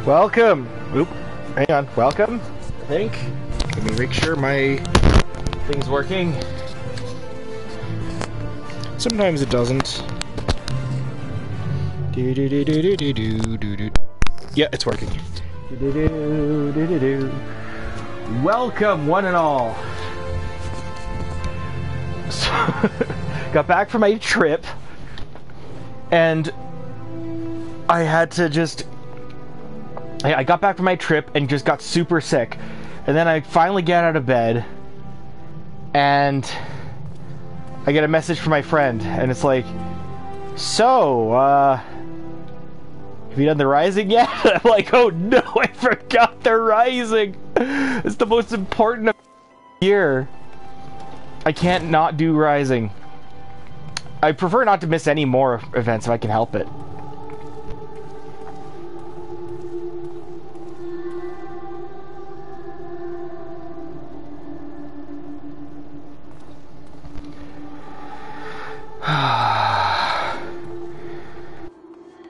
Welcome! Oop, hang on. Welcome, I think. Let me make sure my thing's working. Sometimes it doesn't. Yeah, it's working. Welcome, one and all. So, got back from my trip, and I had to just... I got back from my trip and just got super sick. And then I finally get out of bed, and I get a message from my friend, and it's like, so, have you done the Rising yet? I'm like, oh no, I forgot the Rising! It's the most important of the year. I can't not do Rising. I prefer not to miss any more events if I can help it.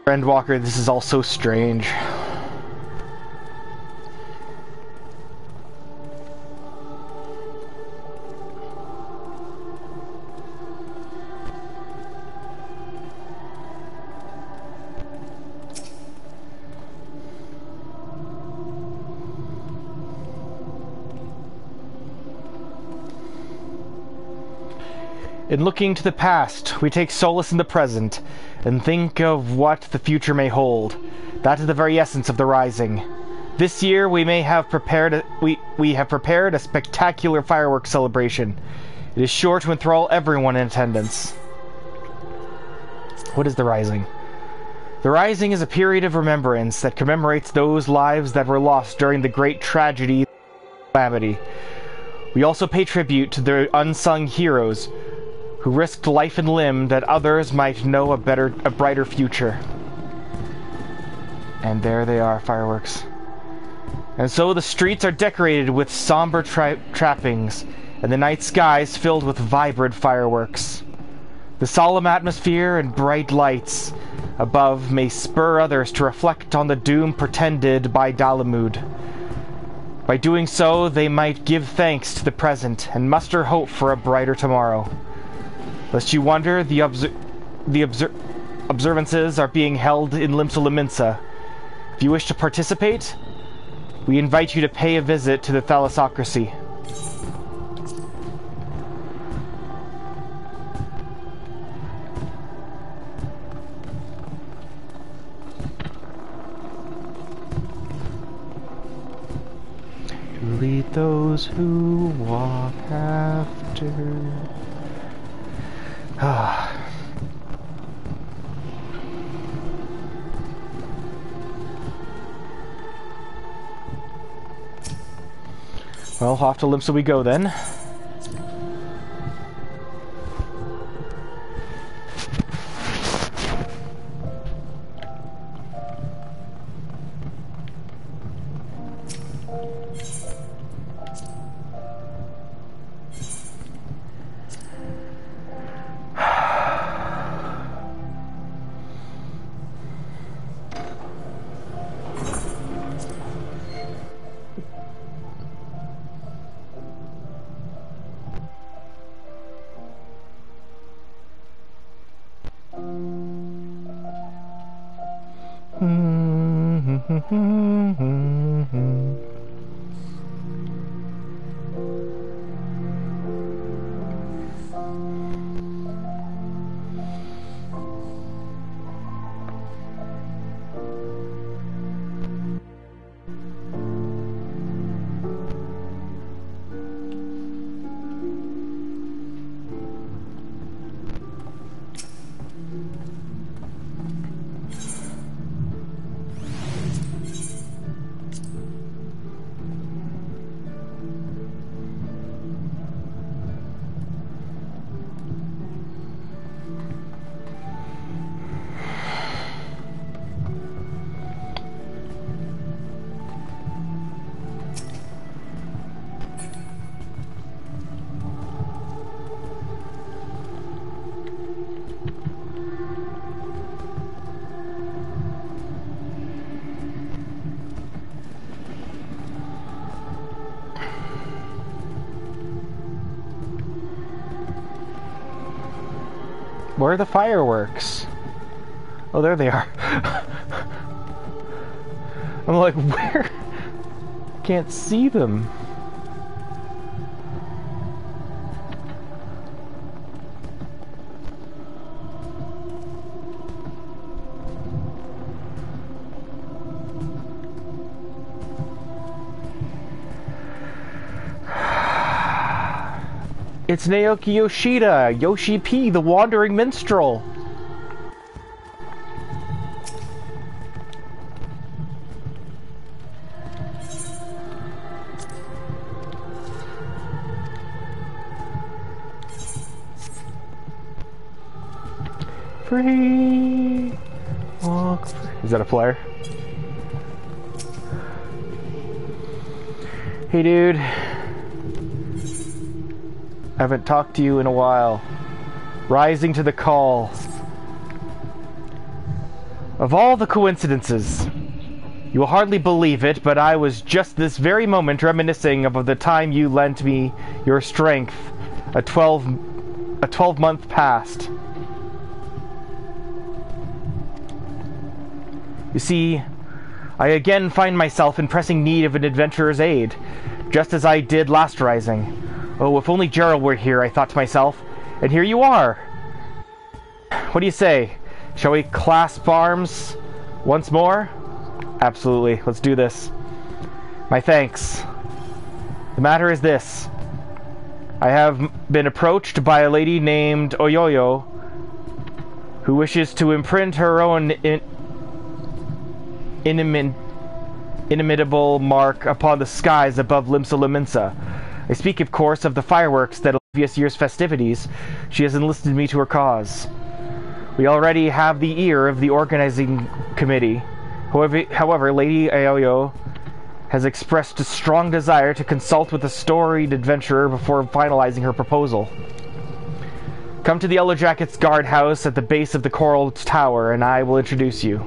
Endwalker, this is all so strange. In looking to the past, we take solace in the present, and think of what the future may hold. That is the very essence of the Rising. This year we have prepared a spectacular fireworks celebration. It is sure to enthrall everyone in attendance. What is the Rising? The Rising is a period of remembrance that commemorates those lives that were lost during the great tragedy, calamity. We also pay tribute to the unsung heroes who risked life and limb that others might know a brighter future. And there they are, fireworks. And so the streets are decorated with somber trappings, and the night skies filled with vibrant fireworks. The solemn atmosphere and bright lights above may spur others to reflect on the doom portended by Dalamud. By doing so, they might give thanks to the present and muster hope for a brighter tomorrow. Lest you wonder, the observances are being held in Limsa Lominsa. If you wish to participate, we invite you to pay a visit to the Thalassocracy. To lead those who walk after... Well, off to Limsa we go then. Where are the fireworks? Oh, there they are. I'm like, where? Can't see them. It's Naoki Yoshida, Yoshi P, the Wandering Minstrel. Free walk. Is that a flare? Hey, dude. I haven't talked to you in a while. Rising to the call. Of all the coincidences, you will hardly believe it, but I was just this very moment reminiscing of the time you lent me your strength, a 12-month past. You see, I again find myself in pressing need of an adventurer's aid, just as I did last rising. Oh, if only Gerald were here, I thought to myself. And here you are! What do you say? Shall we clasp arms once more? Absolutely. Let's do this. My thanks. The matter is this. I have been approached by a lady named Oyoyo, who wishes to imprint her own inimitable mark upon the skies above Limsa Lominsa. I speak, of course, of the fireworks that previous year's festivities. She has enlisted me to her cause. We already have the ear of the organizing committee. However, Lady Aoyo has expressed a strong desire to consult with a storied adventurer before finalizing her proposal. Come to the Yellow Jackets guardhouse at the base of the Coral Tower, and I will introduce you.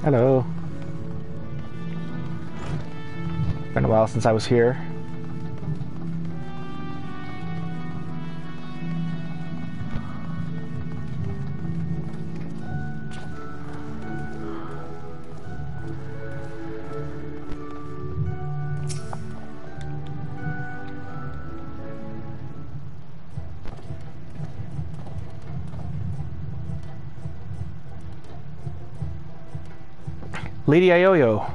Hello. Been a while since I was here. Lady Aoyo,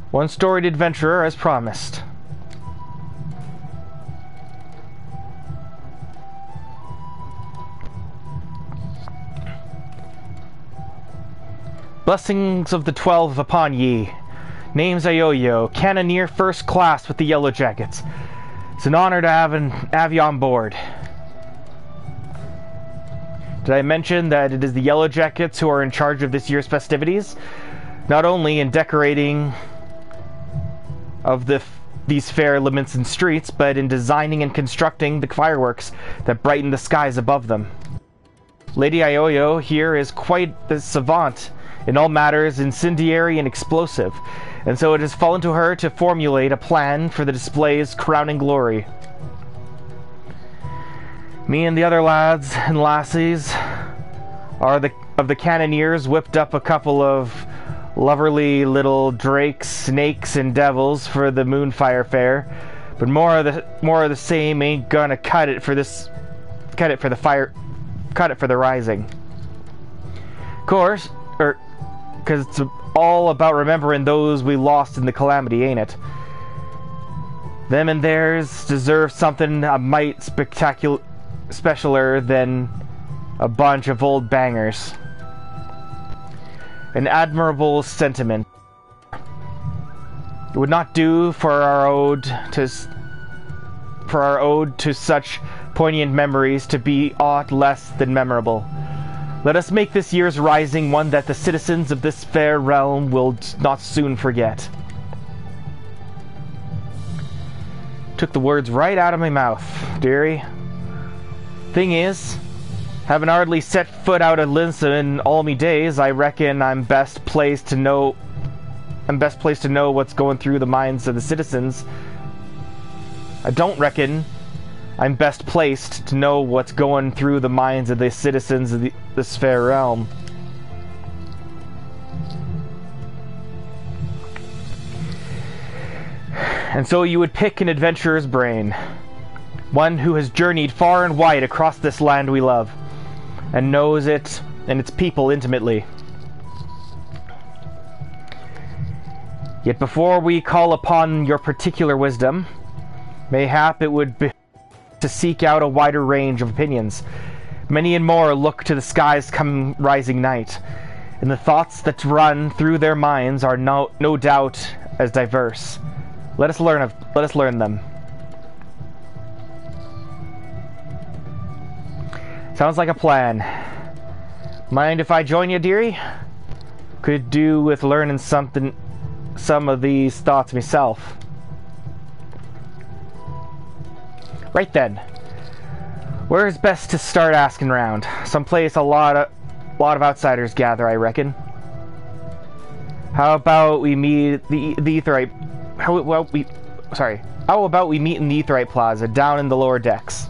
one storied adventurer as promised. Blessings of the 12 upon ye. Name's Aoyo, cannoneer first class with the Yellow Jackets. It's an honor to have you on board. Did I mention that it is the Yellow Jackets who are in charge of this year's festivities? Not only in decorating of these fair Liminson streets, but in designing and constructing the fireworks that brighten the skies above them. Lady Aoyo here is quite the savant in all matters incendiary and explosive, and so it has fallen to her to formulate a plan for the display's crowning glory. Me and the other lads and lassies of the cannoneers whipped up a couple of loverly little drakes, snakes, and devils for the Moonfire Fair, but more of the same ain't gonna cut it for cut it for the rising. Of course, because it's all about remembering those we lost in the calamity, ain't it? Them and theirs deserve something a mite specialer than a bunch of old bangers. An admirable sentiment. It would not do for our ode to such poignant memories to be aught less than memorable. Let us make this year's rising one that the citizens of this fair realm will not soon forget. Took the words right out of my mouth, dearie. Thing is, having hardly set foot out of Linsa in all me days, I reckon I'm best placed to know what's going through the minds of the citizens. I don't reckon I'm best placed to know what's going through the minds of the citizens of this fair realm. And so you would pick an adventurer's brain, one who has journeyed far and wide across this land we love, and knows it and its people intimately. Yet before we call upon your particular wisdom, mayhap it would be to seek out a wider range of opinions. Many and more look to the skies come rising night, and the thoughts that run through their minds are no doubt as diverse. Let us learn them. Sounds like a plan. Mind if I join you, dearie? Could do with learning some of these thoughts myself. Right then. Where's best to start asking round? Someplace a lot of outsiders gather, I reckon. How about we meet the Aetheryte? How about we meet in the Aetheryte Plaza, down in the lower decks?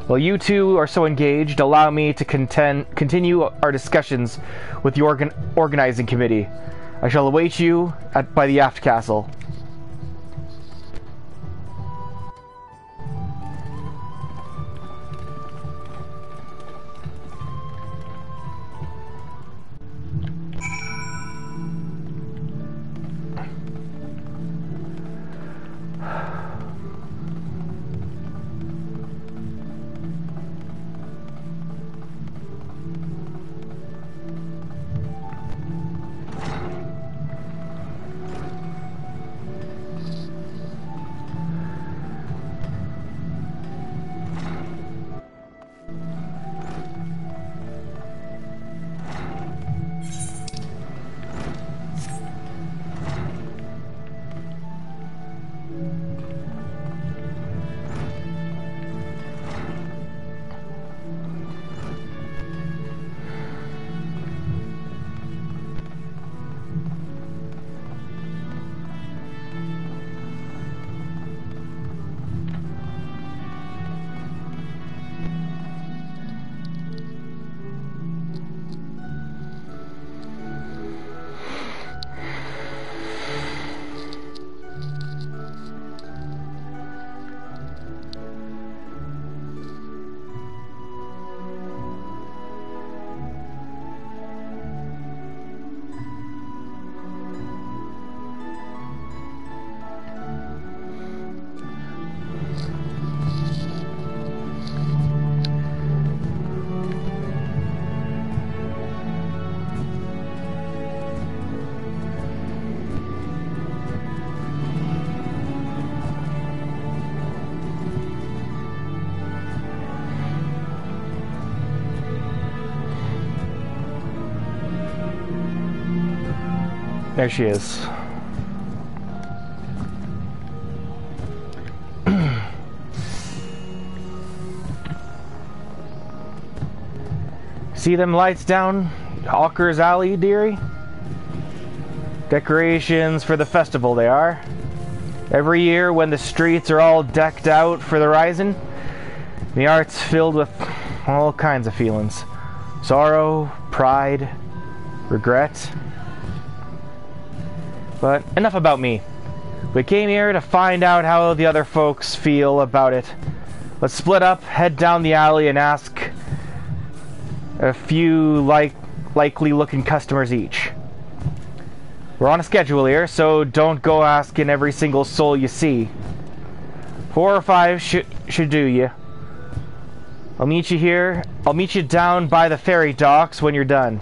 While you two are so engaged, allow me to continue our discussions with the organizing committee. I shall await you by the aft castle. There she is. See them lights down Hawker's Alley, dearie? Decorations for the festival, they are. Every year when the streets are all decked out for the rising, the art's filled with all kinds of feelings. Sorrow, pride, regret. But enough about me. We came here to find out how the other folks feel about it. Let's split up, head down the alley, and ask a few likely looking customers each. We're on a schedule here, so don't go asking every single soul you see. 4 or 5 should do you. I'll meet you here. I'll meet you down by the ferry docks when you're done.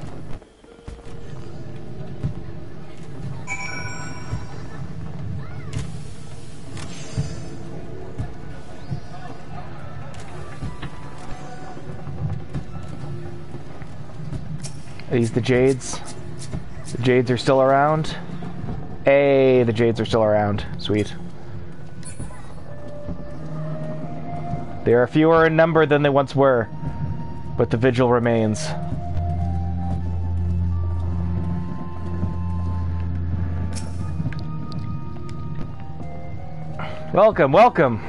Are these the Jades? The Jades are still around? Hey, the Jades are still around. Sweet. They are fewer in number than they once were, but the vigil remains. Welcome, welcome.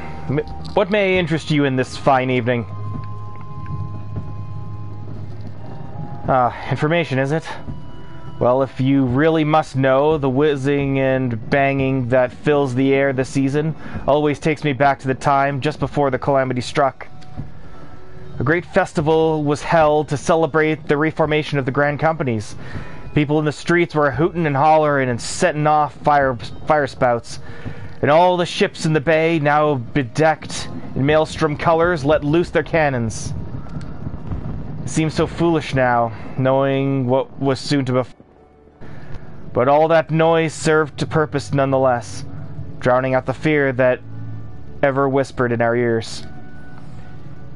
What may interest you in this fine evening? Information, is it? Well, if you really must know, the whizzing and banging that fills the air this season always takes me back to the time just before the calamity struck. A great festival was held to celebrate the reformation of the grand companies. People in the streets were hooting and hollering and setting off fire spouts. And all the ships in the bay, now bedecked in maelstrom colors, let loose their cannons. It seems so foolish now, knowing what was soon to befall. But all that noise served to purpose nonetheless, drowning out the fear that ever whispered in our ears.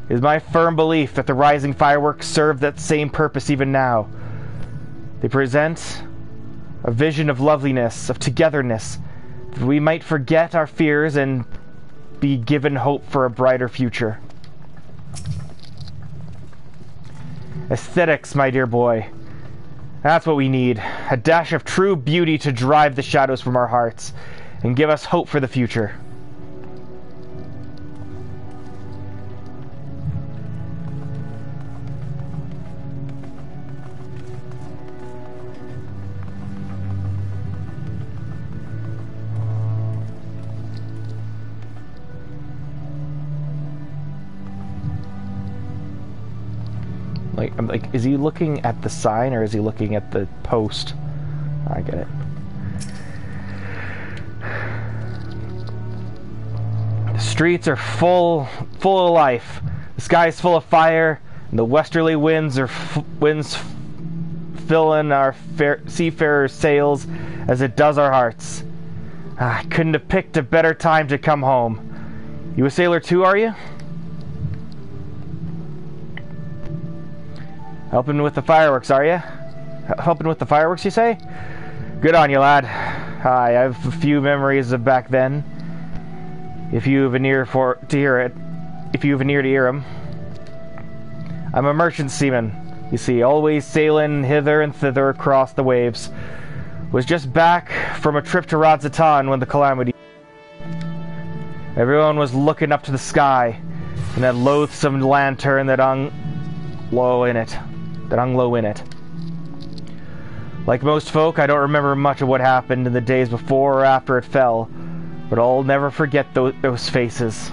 It is my firm belief that the rising fireworks serve that same purpose even now. They present a vision of loveliness, of togetherness, that we might forget our fears and be given hope for a brighter future. Aesthetics, my dear boy. That's what we need. A dash of true beauty to drive the shadows from our hearts and give us hope for the future. I'm like, is he looking at the sign or is he looking at the post? I get it. The streets are full of life. The sky is full of fire, and the westerly winds fill in our seafarers' sails as it does our hearts. I couldn't have picked a better time to come home. You a sailor too, are you? Helping with the fireworks, are you? Helping with the fireworks, you say? Good on you, lad. Hi, I have a few memories of back then. If you have an ear to hear them. I'm a merchant seaman, you see, always sailing hither and thither across the waves. Was just back from a trip to Radzatan when the calamity. Everyone was looking up to the sky, and that loathsome lantern that hung low in it. Like most folk, I don't remember much of what happened in the days before or after it fell, but I'll never forget those faces.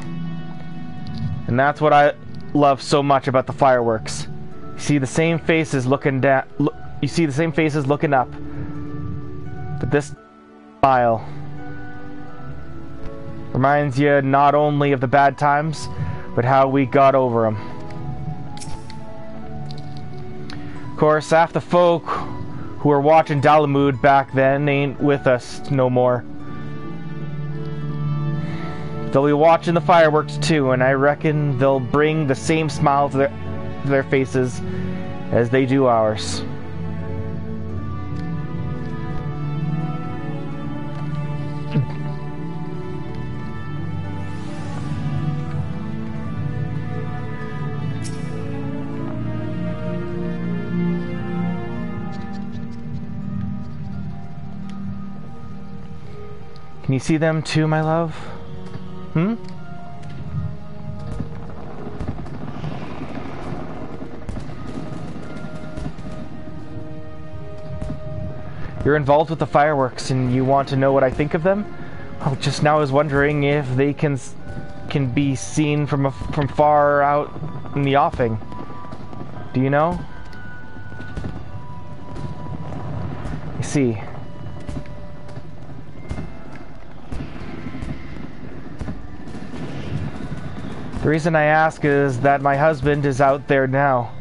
And that's what I love so much about the fireworks. You see the same faces looking down. You see the same faces looking up, but this smile reminds you not only of the bad times, but how we got over them. Of course, half the folk who were watching Dalamud back then ain't with us no more. They'll be watching the fireworks too, and I reckon they'll bring the same smile to their faces as they do ours. Can you see them too, my love? You're involved with the fireworks and you want to know what I think of them? Well, just now I was wondering if they can can be seen from far out in the offing. Do you know? You see. The reason I ask is that my husband is out there now.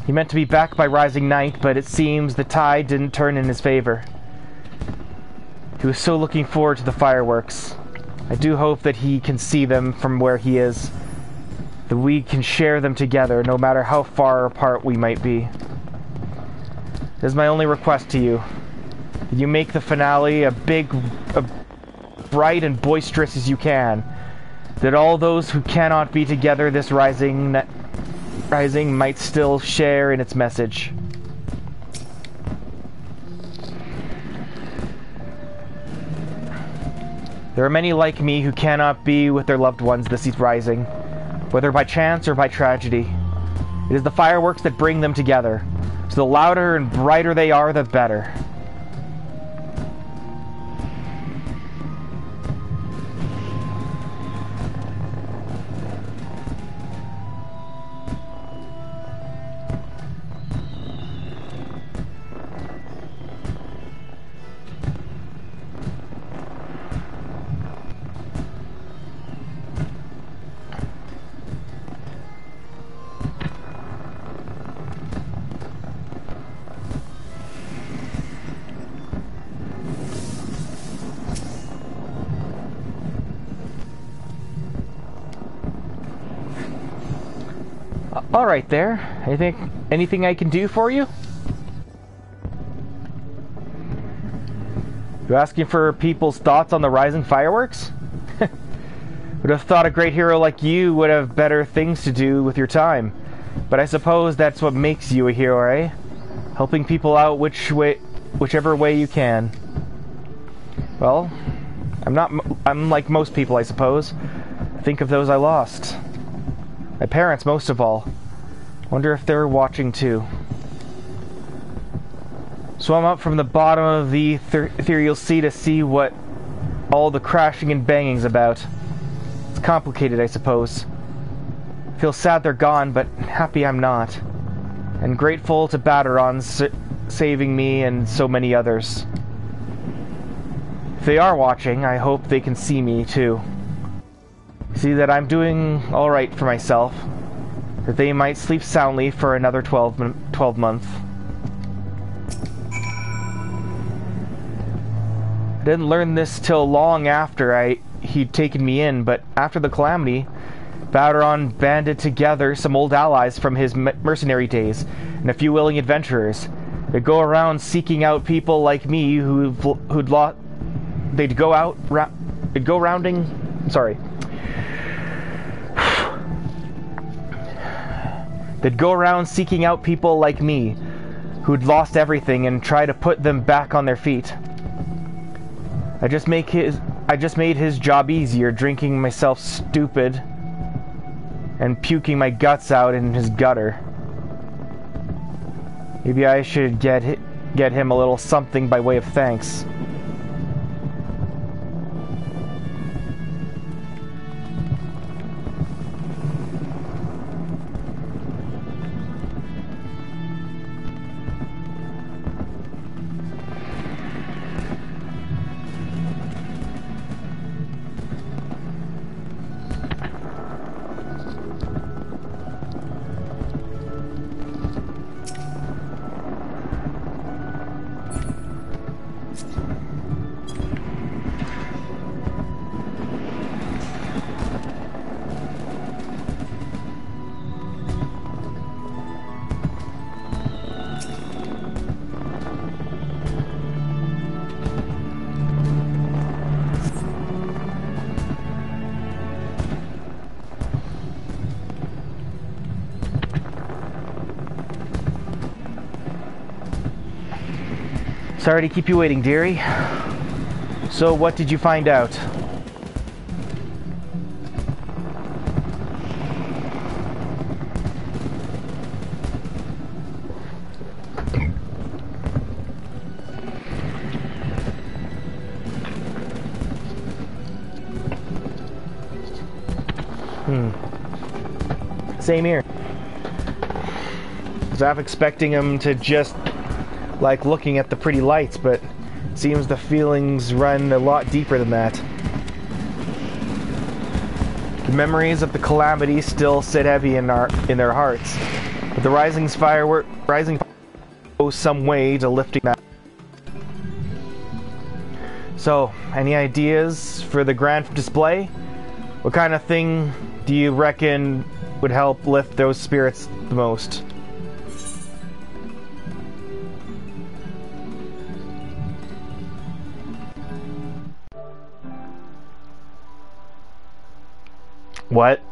He meant to be back by rising night, but it seems the tide didn't turn in his favor. He was so looking forward to the fireworks. I do hope that he can see them from where he is, that we can share them together no matter how far apart we might be. It is my only request to you, that you make the finale as bright and boisterous as you can, that all those who cannot be together this rising might still share in its message. There are many like me who cannot be with their loved ones this rising, whether by chance or by tragedy. It is the fireworks that bring them together, so the louder and brighter they are, the better. All right there. Anything I can do for you? You asking for people's thoughts on the rising fireworks? Would have thought a great hero like you would have better things to do with your time. But I suppose that's what makes you a hero, eh? Helping people out whichever way you can. Well, I'm like most people, I suppose. Think of those I lost. My parents, most of all. Wonder if they're watching too. Swam up from the bottom of the ethereal sea to see what all the crashing and banging's about. It's complicated, I suppose. Feel sad they're gone, but happy I'm not. And grateful to Batteron saving me and so many others. If they are watching, I hope they can see me too. See that I'm doing alright for myself, that they might sleep soundly for another 12 months. I didn't learn this till long after he'd taken me in, but after the calamity, Batteron banded together some old allies from his mercenary days and a few willing adventurers. They'd go around seeking out people like me who'd lost. They'd go around seeking out people like me who'd lost everything and try to put them back on their feet. I just made his job easier, drinking myself stupid and puking my guts out in his gutter. Maybe I should get him a little something by way of thanks. Sorry to keep you waiting, dearie. So, what did you find out? Same here. I was half expecting him to just like looking at the pretty lights, but it seems the feelings run a lot deeper than that. The memories of the calamity still sit heavy in their hearts, but the rising fire goes some way to lifting that. So, any ideas for the grand display? What kind of thing do you reckon would help lift those spirits the most? What?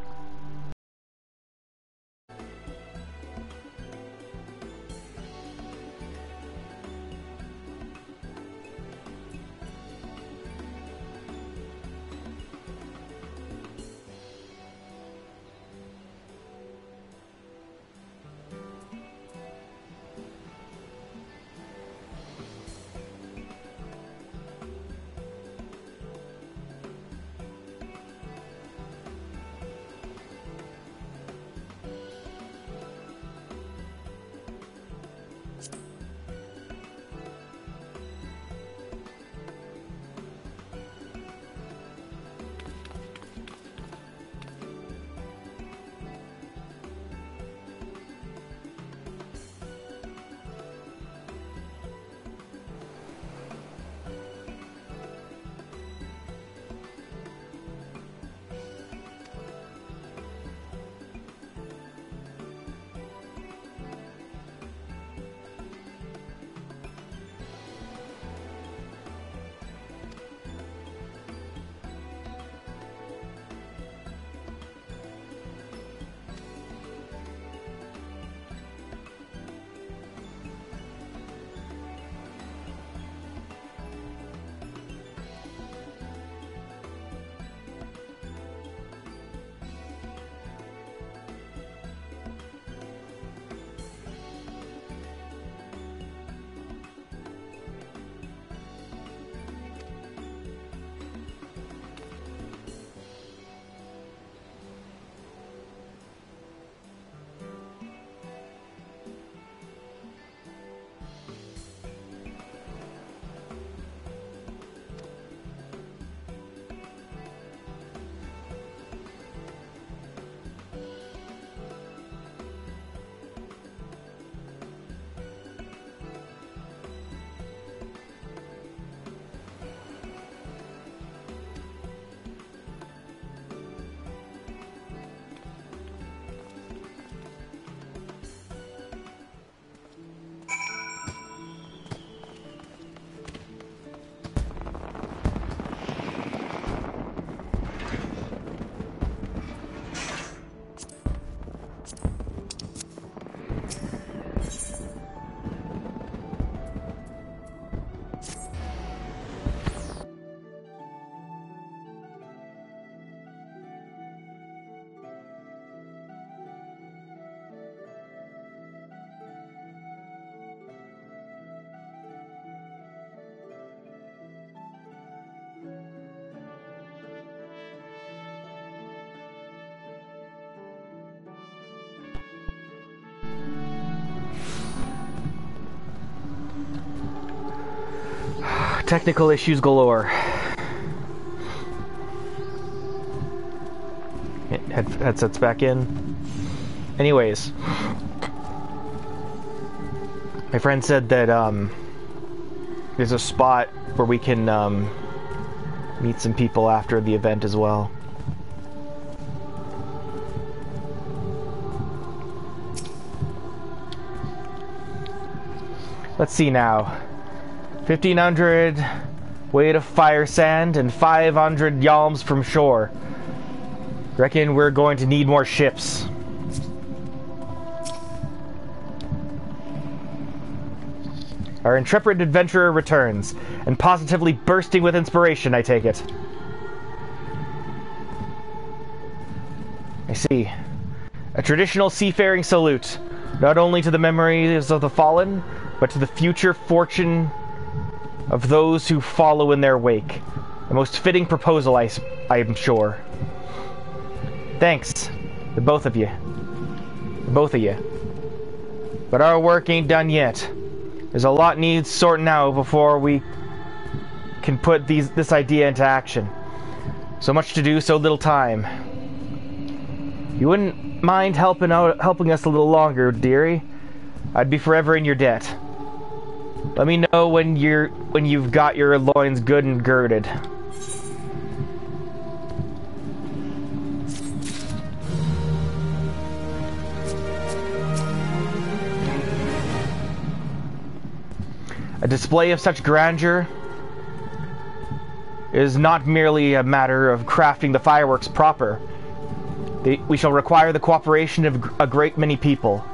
Technical issues galore. Headsets back in. Anyways, my friend said that there's a spot where we can meet some people after the event as well. Let's see now. 1,500 weight of fire sand and 500 yalms from shore. Reckon we're going to need more ships. Our intrepid adventurer returns, and positively bursting with inspiration, I take it. I see. A traditional seafaring salute, not only to the memories of the fallen, but to the future fortune of those who follow in their wake. A most fitting proposal, I am sure. Thanks, the both of you. Both of you. But our work ain't done yet. There's a lot needs sorting out before we can put this idea into action. So much to do, so little time. You wouldn't mind helping us a little longer, dearie? I'd be forever in your debt. Let me know when you've got your loins good and girded. A display of such grandeur is not merely a matter of crafting the fireworks proper. We shall require the cooperation of a great many people,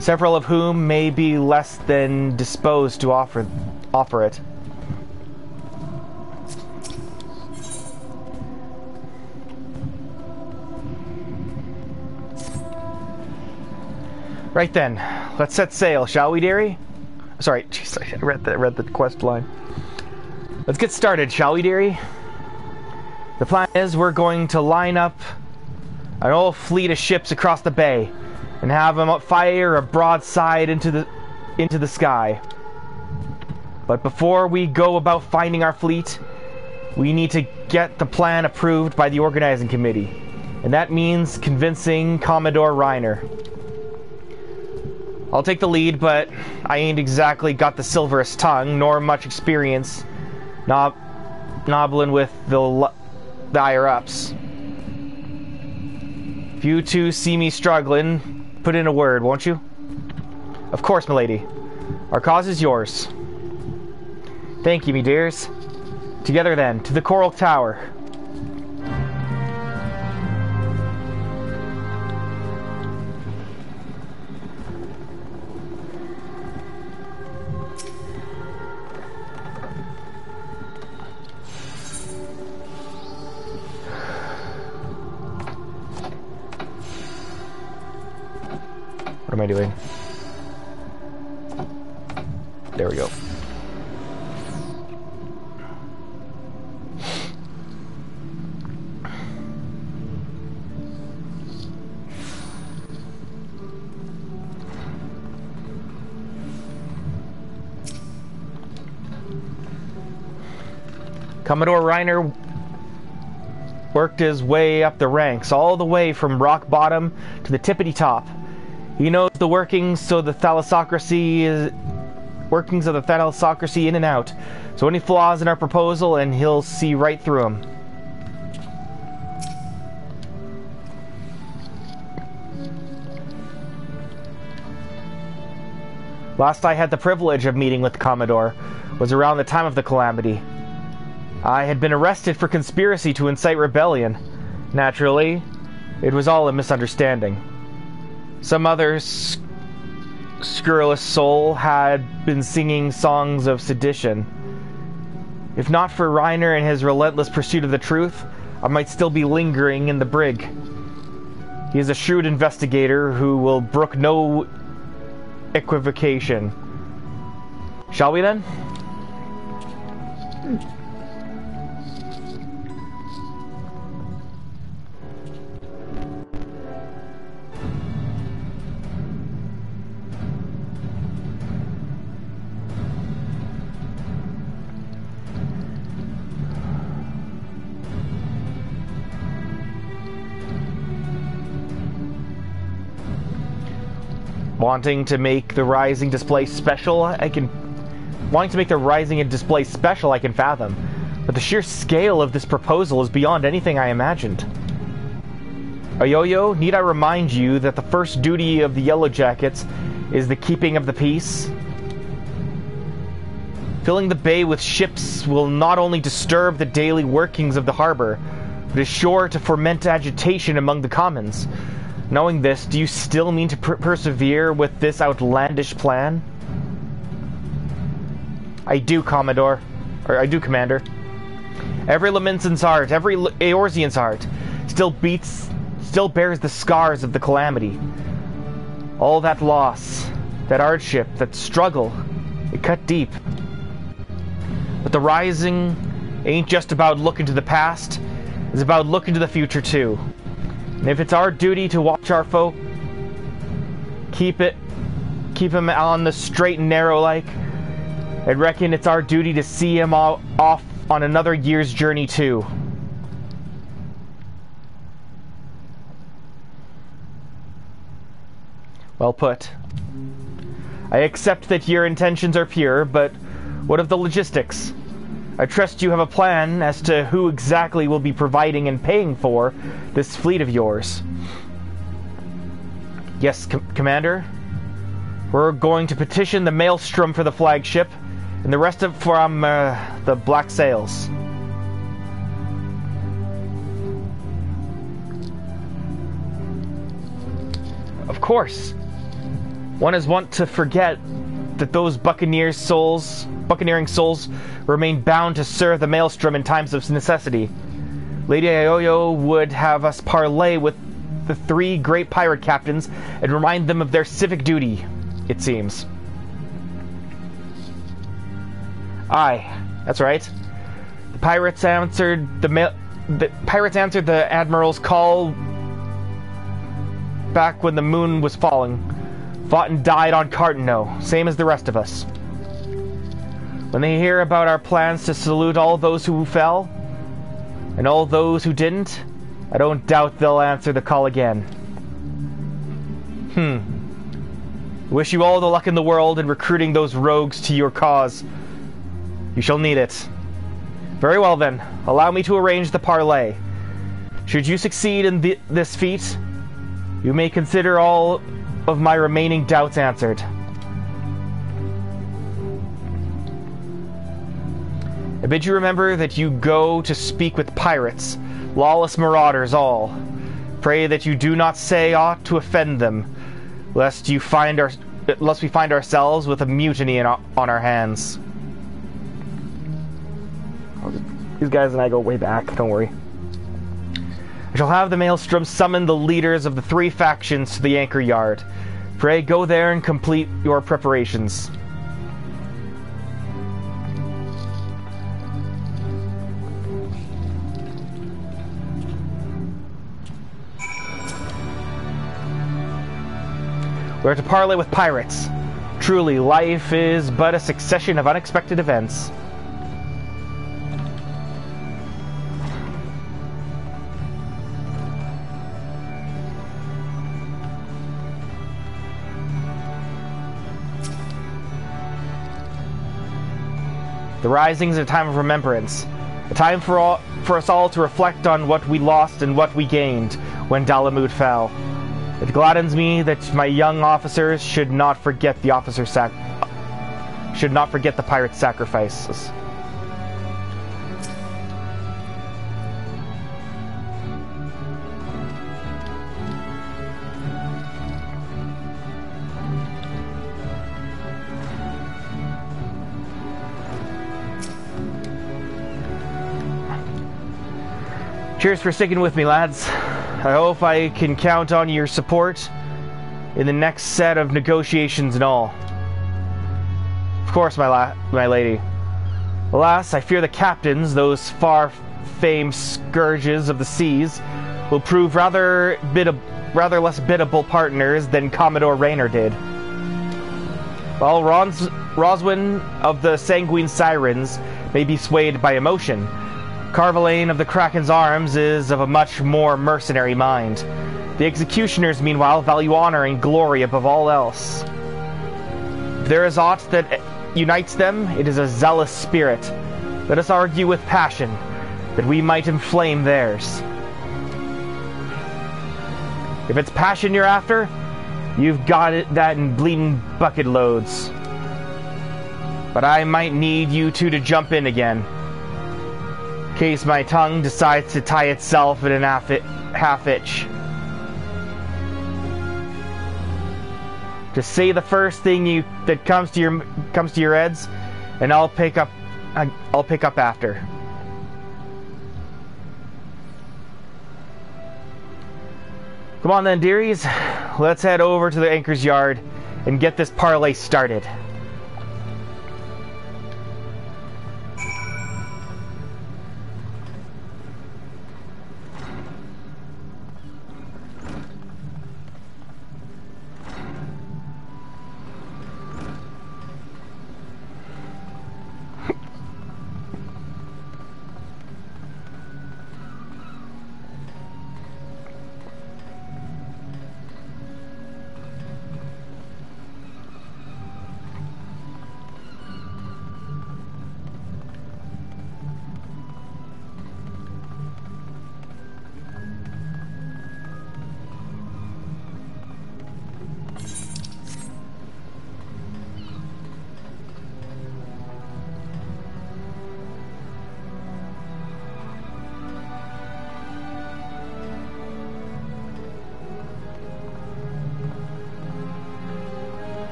several of whom may be less than disposed to offer it. Right then, let's set sail, shall we, dearie? Sorry, jeez, I read the quest line. Let's get started, shall we, dearie? The plan is we're going to line up an whole fleet of ships across the bay and have them fire a broadside into the sky. But before we go about finding our fleet, we need to get the plan approved by the organizing committee, and that means convincing Commodore Reiner. I'll take the lead, but I ain't exactly got the silverest tongue, nor much experience nobbling with the higher-ups. If you two see me struggling, put in a word, won't you? Of course, milady. Our cause is yours. Thank you, me dears. Together then, to the Coral Tower. What am I doing? There we go. Commodore Reiner worked his way up the ranks, all the way from rock bottom to the tippity top. He knows the workings of the thalassocracy in and out. So any flaws in our proposal, and he'll see right through them. Last I had the privilege of meeting with the Commodore was around the time of the calamity. I had been arrested for conspiracy to incite rebellion. Naturally, it was all a misunderstanding. Some other scurrilous soul had been singing songs of sedition. If not for Reiner and his relentless pursuit of the truth, I might still be lingering in the brig. He is a shrewd investigator who will brook no equivocation. Shall we then? Wanting to make the rising display special, I can fathom. But the sheer scale of this proposal is beyond anything I imagined. Ayoyo, need I remind you that the first duty of the Yellow Jackets is the keeping of the peace? Filling the bay with ships will not only disturb the daily workings of the harbor, but is sure to foment agitation among the commons. Knowing this, do you still mean to persevere with this outlandish plan? I do, Commander. Every Lamentson's heart, every Eorzean's heart, still bears the scars of the calamity. All that loss, that hardship, that struggle, it cut deep. But the rising ain't just about looking to the past, it's about looking to the future too. And if it's our duty to watch our folk, Keep him on the straight and narrow like. I reckon it's our duty to see him off on another year's journey too. Well put. I accept that your intentions are pure, but what of the logistics? I trust you have a plan as to who exactly will be providing and paying for this fleet of yours. Yes, Commander. We're going to petition the Maelstrom for the flagship, and the rest from the Black Sails. Of course. One is wont to forget that those buccaneering souls remain bound to serve the Maelstrom in times of necessity. Lady Ioyo would have us parley with the 3 great pirate captains and remind them of their civic duty, it seems. Aye, that's right. The pirates answered the Admiral's call back when the moon was falling. Fought and died on Cartano, same as the rest of us. When they hear about our plans to salute all those who fell, and all those who didn't, I don't doubt they'll answer the call again. Wish you all the luck in the world in recruiting those rogues to your cause. You shall need it. Very well then, allow me to arrange the parley. Should you succeed in this feat, you may consider all of my remaining doubts answered. I bid you remember that you go to speak with pirates, lawless marauders all. Pray that you do not say aught to offend them, lest we find ourselves with a mutiny on our hands. These guys and I go way back, don't worry. I shall have the Maelstrom summon the leaders of the 3 factions to the anchor yard. Pray go there and complete your preparations. We are to parley with pirates. Truly, life is but a succession of unexpected events. The rising is a time of remembrance, a time for us all to reflect on what we lost and what we gained when Dalamud fell. It gladdens me that my young officers should not forget the pirate sacrifices. Cheers for sticking with me, lads. I hope I can count on your support in the next set of negotiations and all. Of course, my lady. Alas, I fear the captains, those far-famed scourges of the seas, will prove rather less biddable partners than Commodore Rayner did. While Roswin of the Sanguine Sirens may be swayed by emotion, Carvalane of the Kraken's Arms is of a much more mercenary mind. The executioners, meanwhile, value honor and glory above all else. If there is aught that unites them, it is a zealous spirit. Let us argue with passion, that we might inflame theirs. If it's passion you're after, you've got that in bleeding bucket loads. But I might need you two to jump in again. In case my tongue decides to tie itself in an half-itch. Just say the first thing that comes to your heads, and I'll pick up after. Come on then, dearies. Let's head over to the anchor's yard and get this parlay started.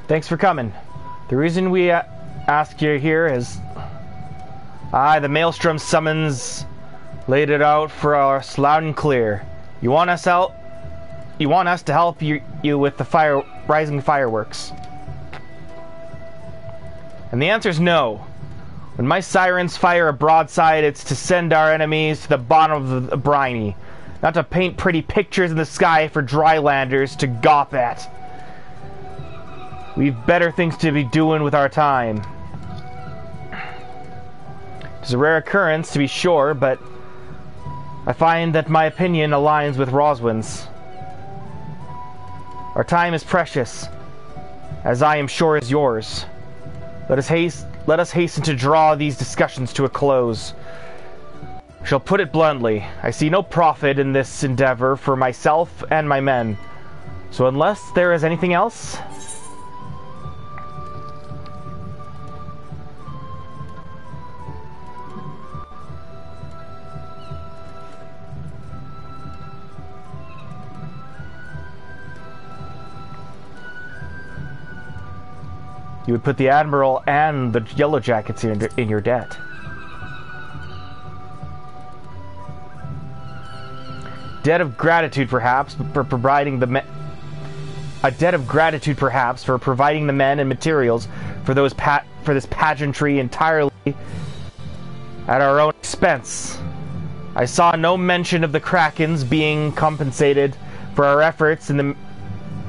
Thanks for coming. The reason we asked you here is... the Maelstrom summons laid it out for us loud and clear. You want us out? You want us to help you with the rising fireworks? And the answer is no. When my sirens fire a broadside, it's to send our enemies to the bottom of the briny, not to paint pretty pictures in the sky for drylanders to gawp at. We've better things to be doing with our time. It's a rare occurrence, to be sure, but I find that my opinion aligns with Roswin's. Our time is precious, as I am sure is yours. Let us hasten to draw these discussions to a close. I shall put it bluntly, I see no profit in this endeavor for myself and my men. So unless there is anything else... You would put the Admiral and the Yellow Jackets in your debt. Debt of gratitude, perhaps, for providing the a debt of gratitude, perhaps, for providing the men and materials for those for this pageantry entirely at our own expense. I saw no mention of the Krakens being compensated for our efforts in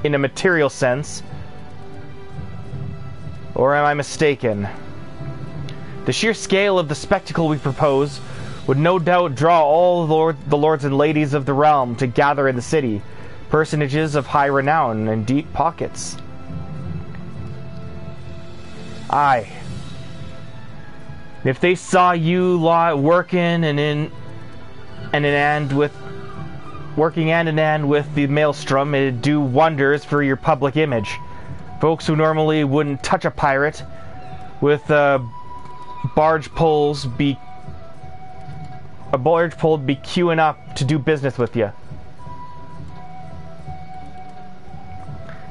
a material sense. Or am I mistaken? The sheer scale of the spectacle we propose would no doubt draw all the lords and ladies of the realm to gather in the city, personages of high renown and deep pockets. Aye. If they saw you working hand in hand with the Maelstrom, it'd do wonders for your public image. Folks who normally wouldn't touch a pirate with barge poles be queuing up to do business with you.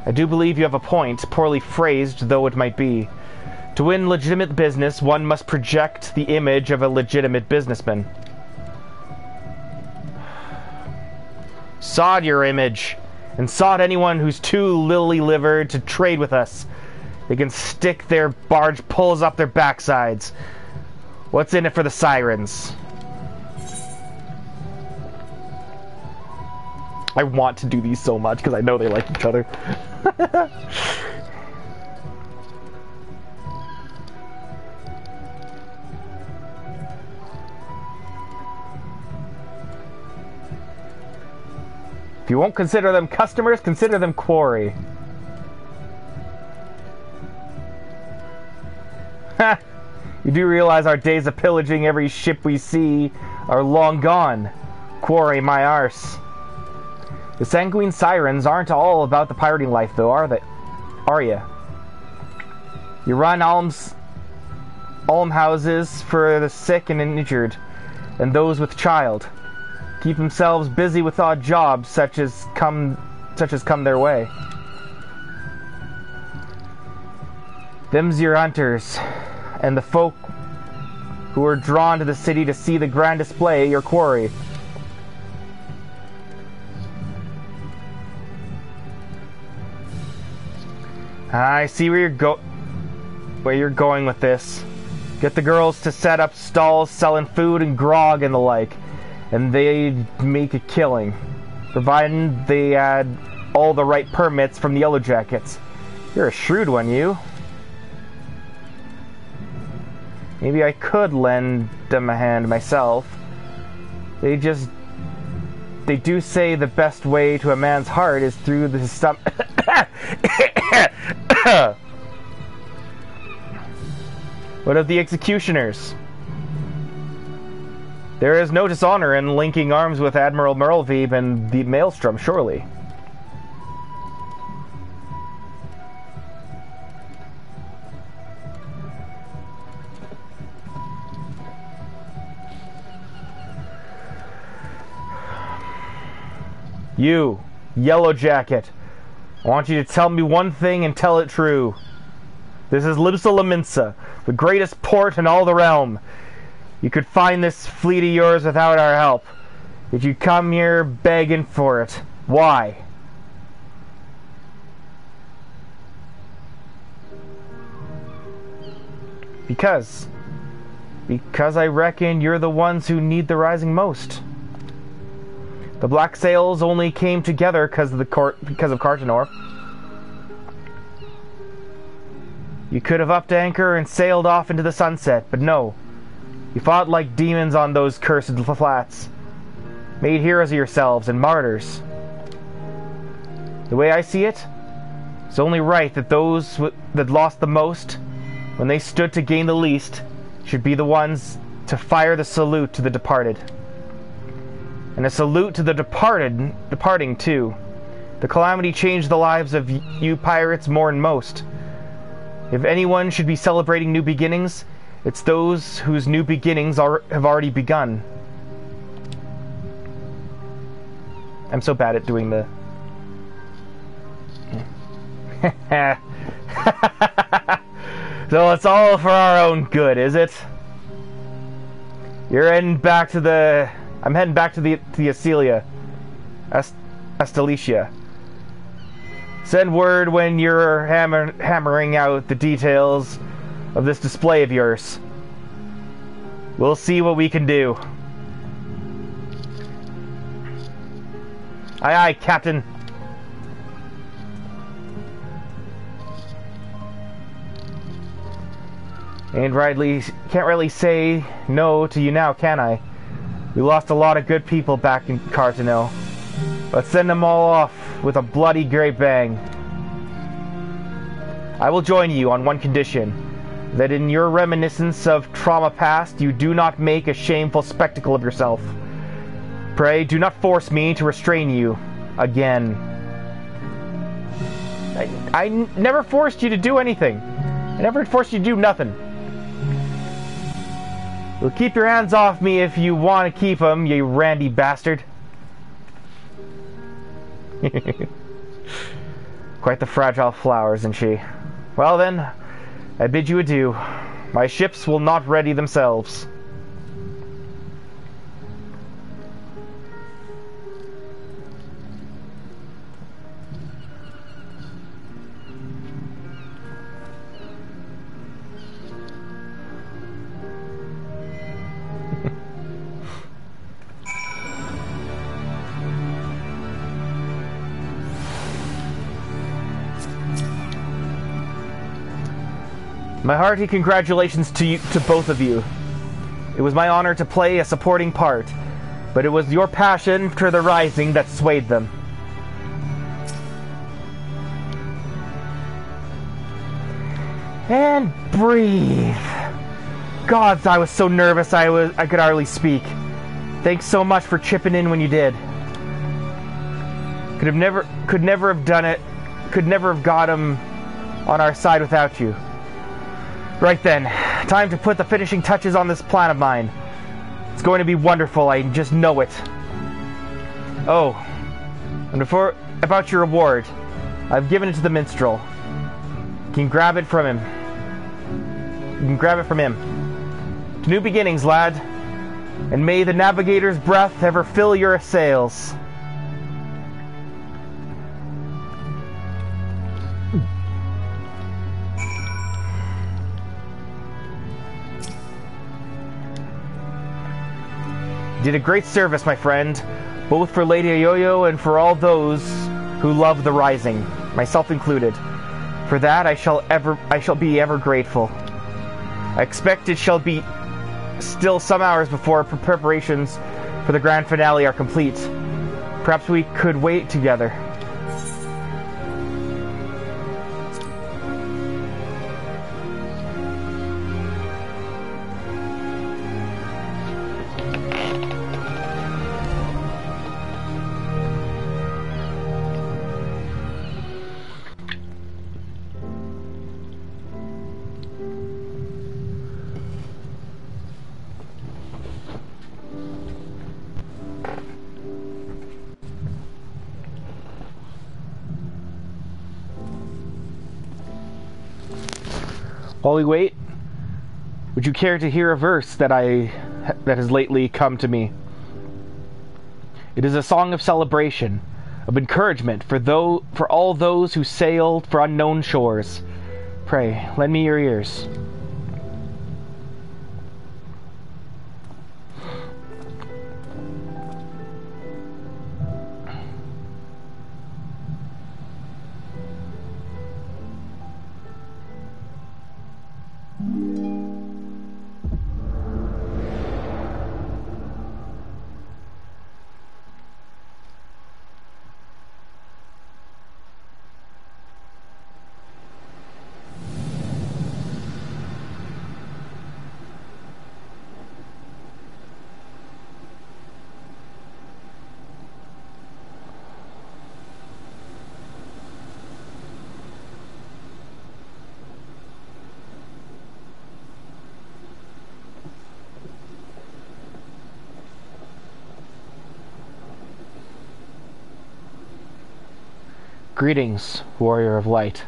I do believe you have a point, poorly phrased though it might be. To win legitimate business, one must project the image of a legitimate businessman. Sod your image. And sod anyone who's too lily-livered to trade with us. They can stick their barge poles up their backsides. What's in it for the sirens? I want to do these so much because I know they like each other. If you won't consider them customers, consider them quarry. Ha! You do realize our days of pillaging every ship we see are long gone. Quarry my arse. The sanguine sirens aren't all about the pirating life, though, are they? Are ya? You run almhouses for the sick and injured, and those with child. Keep themselves busy with odd jobs such as come their way. Them's your hunters, and the folk who are drawn to the city to see the grand display, your quarry. I see where you're going with this. Get the girls to set up stalls selling food and grog and the like, and they make a killing, providing they had all the right permits from the Yellow Jackets. You're a shrewd one, you. Maybe I could lend them a hand myself. They do say the best way to a man's heart is through his stomach. What of the executioners? There is no dishonor in linking arms with Admiral Merlveeb and the Maelstrom, surely. You, Yellow Jacket, I want you to tell me one thing and tell it true. This is Libsa Laminsa, the greatest port in all the realm. You could find this fleet of yours without our help. If you come here begging for it. Why? Because I reckon you're the ones who need the rising most. The black sails only came together because of Cartanor. You could have upped anchor and sailed off into the sunset, but no. You fought like demons on those cursed flats. Made heroes of yourselves and martyrs. The way I see it, it's only right that those that lost the most, when they stood to gain the least, should be the ones to fire the salute to the departed. And a salute to the departing too. The calamity changed the lives of you pirates more than most. If anyone should be celebrating new beginnings, it's those whose new beginnings have already begun. I'm so bad at doing the... So it's all for our own good, is it? You're heading back to the... I'm heading back to the Acelia. Astalicia. Send word when you're hammering out the details of this display of yours. We'll see what we can do. Aye, aye, Captain. Can't rightly say no to you now, can I? We lost a lot of good people back in Cartanil. Let's send them all off with a bloody great bang. I will join you on one condition, that in your reminiscence of trauma past, you do not make a shameful spectacle of yourself. Pray, do not force me to restrain you again. I never forced you to do anything. I never forced you to do nothing. Well, keep your hands off me if you want to keep them, you randy bastard. Quite the fragile flower, isn't she? Well then, I bid you adieu. My ships will not ready themselves. My hearty congratulations to both of you. It was my honor to play a supporting part, but it was your passion for the rising that swayed them. And breathe. Gods, I was so nervous I could hardly speak. Thanks so much for chipping in when you did. Could never have done it. Could never have got him on our side without you. Right then, time to put the finishing touches on this plan of mine. It's going to be wonderful, I just know it. Oh, and about your reward, I've given it to the minstrel. You can grab it from him. To new beginnings, lad, and may the navigator's breath ever fill your sails. You did a great service, my friend, both for Lady Ayoyo and for all those who love the Rising, myself included. For that I shall be ever grateful. I expect it shall be still some hours before preparations for the grand finale are complete. Perhaps we could wait together. While we wait, would you care to hear a verse that has lately come to me? It is a song of celebration, of encouragement for all those who sailed for unknown shores. Pray, lend me your ears. Greetings, warrior of light.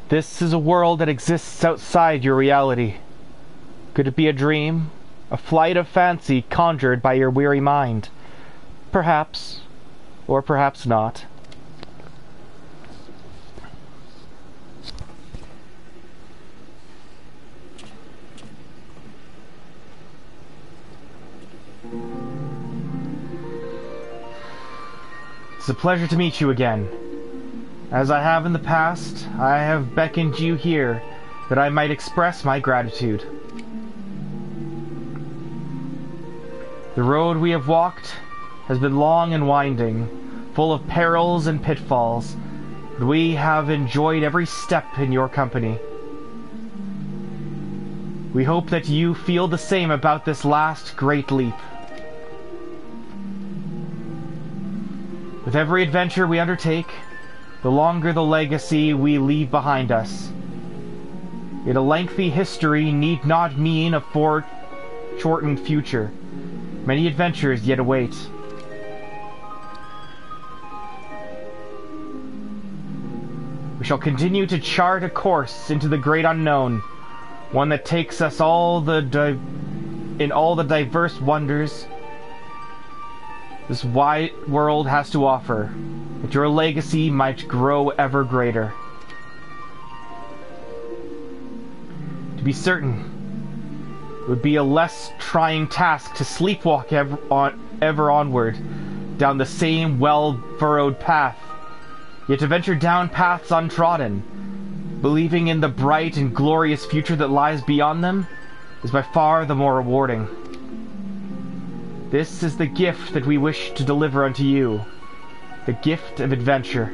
This is a world that exists outside your reality. Could it be a dream? A flight of fancy conjured by your weary mind? Perhaps, or perhaps not. It's a pleasure to meet you again. As I have in the past, I have beckoned you here that I might express my gratitude. The road we have walked has been long and winding, full of perils and pitfalls, but we have enjoyed every step in your company. We hope that you feel the same about this last great leap. With every adventure we undertake, the longer the legacy we leave behind us. Yet a lengthy history need not mean a foreshortened future. Many adventures yet await. We shall continue to chart a course into the great unknown, one that takes us in all the diverse wonders this wide world has to offer, that your legacy might grow ever greater. To be certain, it would be a less trying task to sleepwalk ever onward, down the same well-furrowed path, yet to venture down paths untrodden, believing in the bright and glorious future that lies beyond them, is by far the more rewarding. This is the gift that we wish to deliver unto you, the gift of adventure.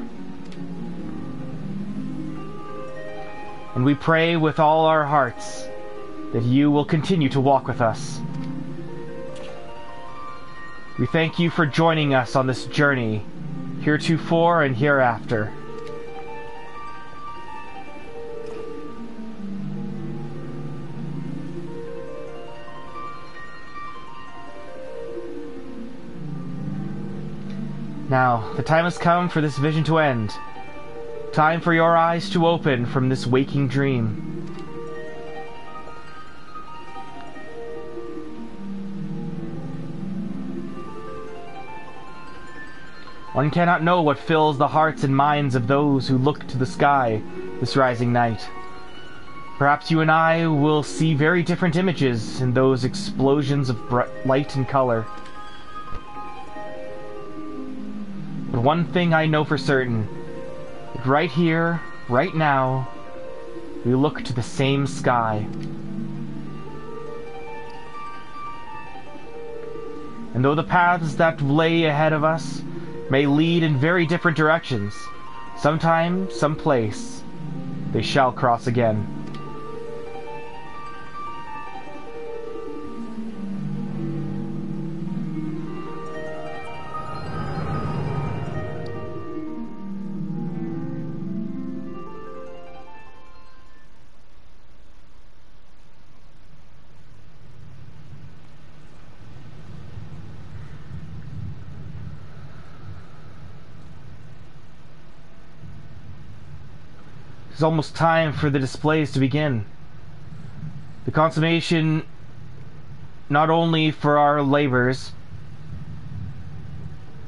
And we pray with all our hearts that you will continue to walk with us. We thank you for joining us on this journey, heretofore and hereafter. Now, the time has come for this vision to end. Time for your eyes to open from this waking dream. One cannot know what fills the hearts and minds of those who look to the sky this rising night. Perhaps you and I will see very different images in those explosions of light and color. But one thing I know for certain, that right here, right now, we look to the same sky. And though the paths that lay ahead of us may lead in very different directions, sometime, someplace, they shall cross again. It's almost time for the displays to begin. The consummation not only for our labors,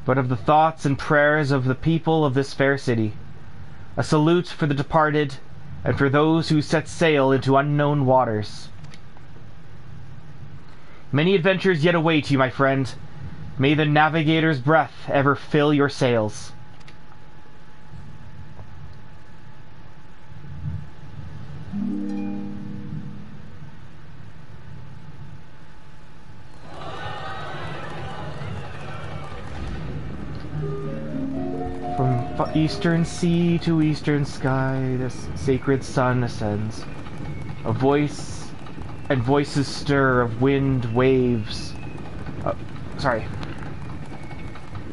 but of the thoughts and prayers of the people of this fair city. A salute for the departed, and for those who set sail into unknown waters. Many adventures yet await you, my friend. May the navigator's breath ever fill your sails. From eastern sea to eastern sky, the sacred sun ascends. A voice and voices stir of wind waves.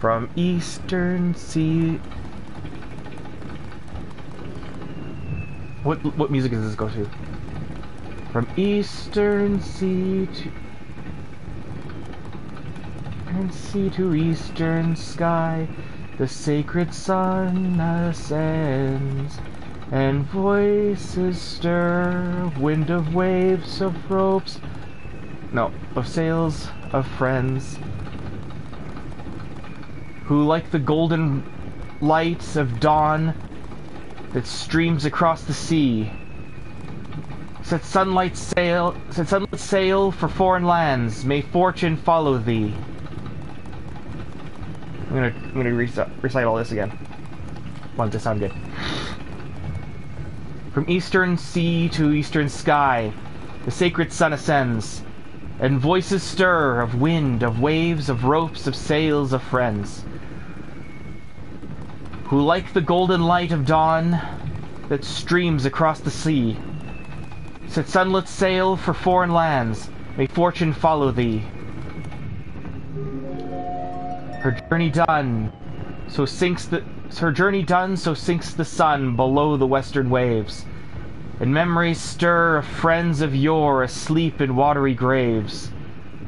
From eastern sea. What music does this go to? From eastern sea to eastern sky, the sacred sun ascends, and voices stir, wind of waves, of ropes, of sails, of friends, who like the golden lights of dawn that streams across the sea, set sunlit sail for foreign lands, may fortune follow thee. I'm gonna recite all this again. Want it to sound good. From eastern sea to eastern sky, the sacred sun ascends, and voices stir of wind, of waves, of ropes, of sails, of friends, who like the golden light of dawn that streams across the sea, set sunlit sail for foreign lands, may fortune follow thee. Her journey done, so sinks the sun below the western waves, and memories stir of friends of yore asleep in watery graves.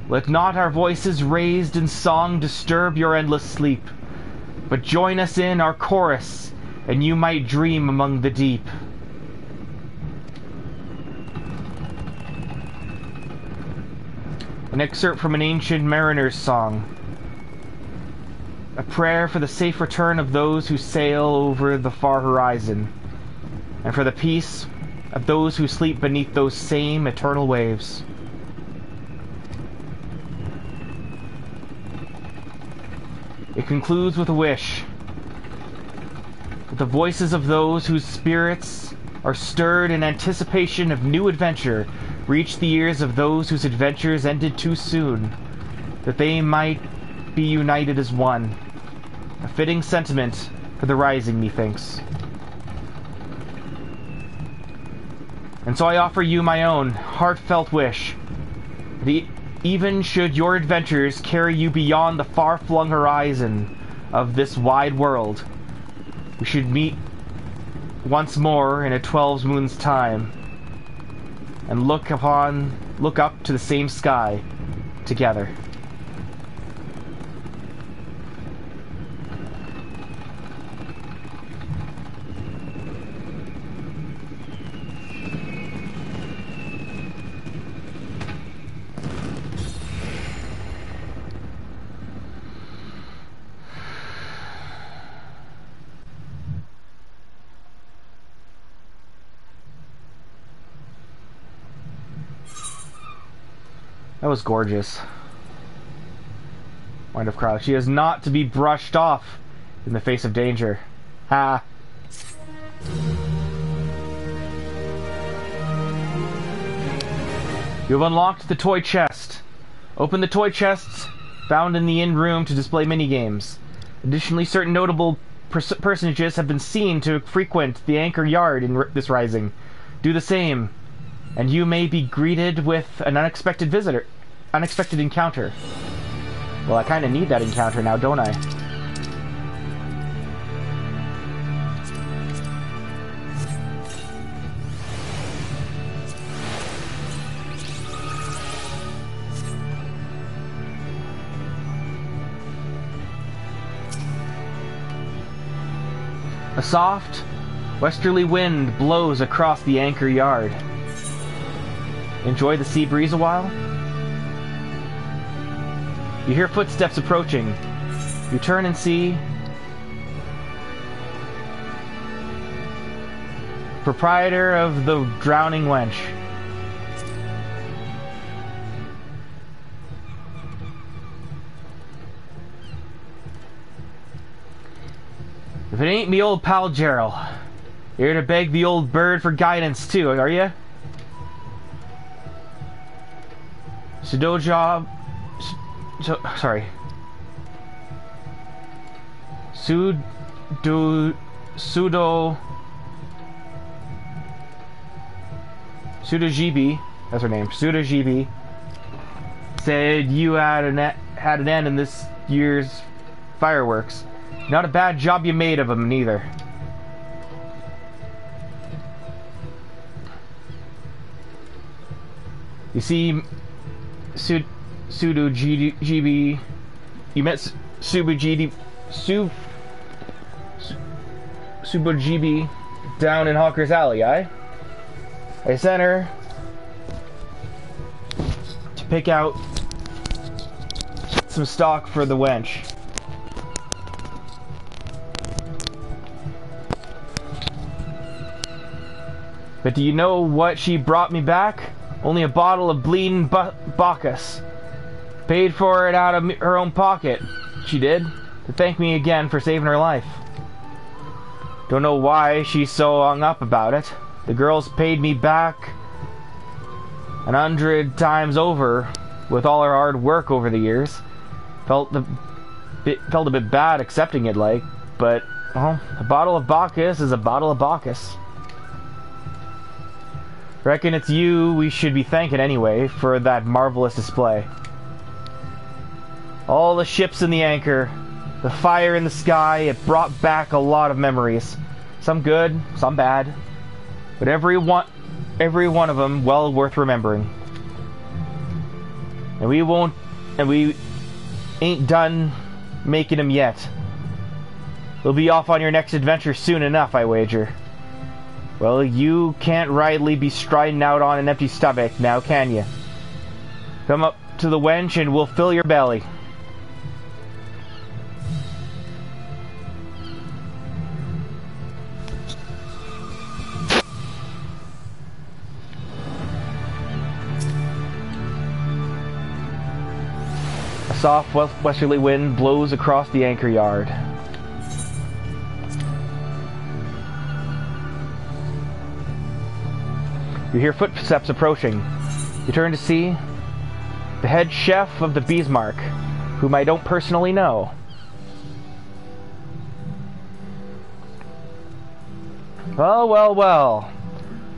Let not our voices raised in song disturb your endless sleep, but join us in our chorus, and you might dream among the deep. An excerpt from an ancient mariner's song. A prayer for the safe return of those who sail over the far horizon, and for the peace of those who sleep beneath those same eternal waves. It concludes with a wish that the voices of those whose spirits are stirred in anticipation of new adventure reach the ears of those whose adventures ended too soon, that they might be united as one. A fitting sentiment for the rising, methinks. And so I offer you my own heartfelt wish, that even should your adventures carry you beyond the far-flung horizon of this wide world, we should meet once more in a 12 moon's time, and look up to the same sky together. That was gorgeous. Wind of Crouch. She is not to be brushed off in the face of danger. Ha! You have unlocked the toy chest. Open the toy chests found in the inn room to display minigames. Additionally, certain notable personages have been seen to frequent the anchor yard in this rising. Do the same, and you may be greeted with an unexpected encounter. Well, I kind of need that encounter now, don't I? A soft, Westerly wind blows across the anchor yard. Enjoy the sea breeze a while? You hear footsteps approaching. You turn and see proprietor of the Drowning Wench. If it ain't me old pal Gerald, you're here to beg the old bird for guidance too, are you? Sudoku GB, that's her name, GB, said you had an end in this year's fireworks. Not a bad job you made of them, neither. You see, GB, you met Subu GB down in Hawker's Alley, aye? I sent her to pick out some stock for the wench. But do you know what she brought me back? Only a bottle of bleeding Bacchus. Paid for it out of her own pocket, she did, to thank me again for saving her life. Don't know why she's so hung up about it. The girls paid me back 100 times over with all her hard work over the years. Felt a bit bad accepting it, like, but, well, a bottle of Bacchus is a bottle of Bacchus. Reckon it's you we should be thanking anyway for that marvelous display. All the ships in the anchor, the fire in the sky, it brought back a lot of memories. Some good, some bad. But every one of them well worth remembering. And we ain't done making them yet. We'll be off on your next adventure soon enough, I wager. Well, you can't rightly be striding out on an empty stomach now, can you? Come up to the wench and we'll fill your belly. A soft westerly wind blows across the anchor yard. You hear footsteps approaching. You turn to see the head chef of the Bismarck, whom I don't personally know. Well.